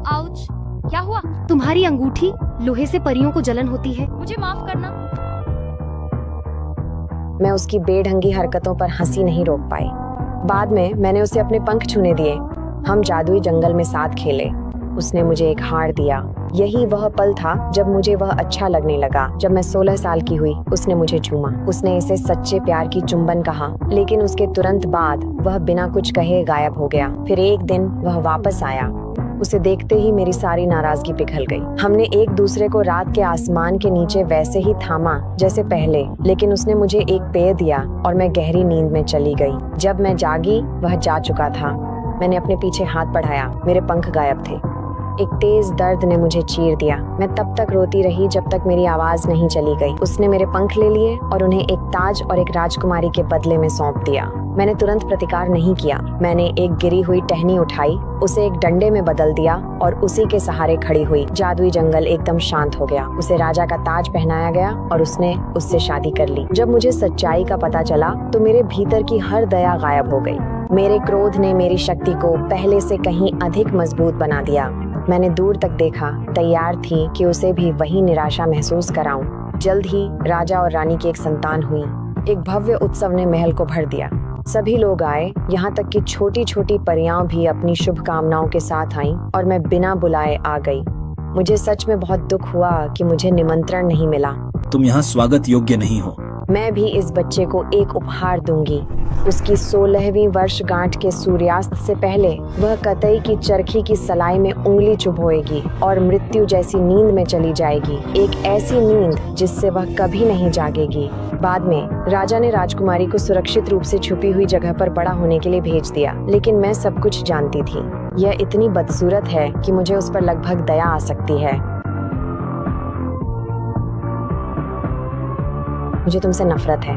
Ouch, क्या हुआ? तुम्हारी अंगूठी, लोहे से परियों को जलन होती है। मुझे माफ करना। मैं उसकी बेढंगी हरकतों पर हंसी नहीं रोक पाई। बाद में मैंने उसे अपने पंख छूने दिए। हम जादुई जंगल में साथ खेले। उसने मुझे एक हार दिया। यही वह पल था जब मुझे वह अच्छा लगने लगा। जब मैं 16 साल की हुई, उसने मुझे चूमा। उसने इसे सच्चे प्यार की चुंबन कहा, लेकिन उसके तुरंत बाद वह बिना कुछ कहे गायब हो गया। फिर एक दिन वह वापस आया। उसे देखते ही मेरी सारी नाराजगी पिघल गई। हमने एक दूसरे को रात के आसमान के नीचे वैसे ही थामा जैसे पहले, लेकिन उसने मुझे एक पेय दिया और मैं गहरी नींद में चली गई। जब मैं जागी, वह जा चुका था। मैंने अपने पीछे हाथ बढ़ाया, मेरे पंख गायब थे। एक तेज दर्द ने मुझे चीर दिया। मैं तब तक रोती रही जब तक मेरी आवाज नहीं चली गई। उसने मेरे पंख ले लिए और उन्हें एक ताज और एक राजकुमारी के बदले में सौंप दिया। मैंने तुरंत प्रतिकार नहीं किया। मैंने एक गिरी हुई टहनी उठाई, उसे एक डंडे में बदल दिया और उसी के सहारे खड़ी हुई। जादुई जंगल एकदम शांत हो गया। उसे राजा का ताज पहनाया गया और उसने उससे शादी कर ली। जब मुझे सच्चाई का पता चला तो मेरे भीतर की हर दया गायब हो गई। मेरे क्रोध ने मेरी शक्ति को पहले से कहीं अधिक मजबूत बना दिया। मैंने दूर तक देखा, तैयार थी कि उसे भी वही निराशा महसूस कराऊं। जल्द ही राजा और रानी की एक संतान हुई। एक भव्य उत्सव ने महल को भर दिया। सभी लोग आए, यहाँ तक कि छोटी छोटी परियां भी अपनी शुभकामनाओं के साथ आईं और मैं बिना बुलाए आ गई। मुझे सच में बहुत दुख हुआ कि मुझे निमंत्रण नहीं मिला। तुम यहाँ स्वागत योग्य नहीं हो। मैं भी इस बच्चे को एक उपहार दूंगी। उसकी 16वीं वर्षगांठ के सूर्यास्त से पहले वह कतई की चरखी की सलाई में उंगली चुभोएगी और मृत्यु जैसी नींद में चली जाएगी। एक ऐसी नींद जिससे वह कभी नहीं जागेगी। बाद में राजा ने राजकुमारी को सुरक्षित रूप से छुपी हुई जगह पर बड़ा होने के लिए भेज दिया, लेकिन मैं सब कुछ जानती थी। यह इतनी बदसूरत है कि मुझे उस पर लगभग दया आ सकती है। मुझे तुमसे नफरत है।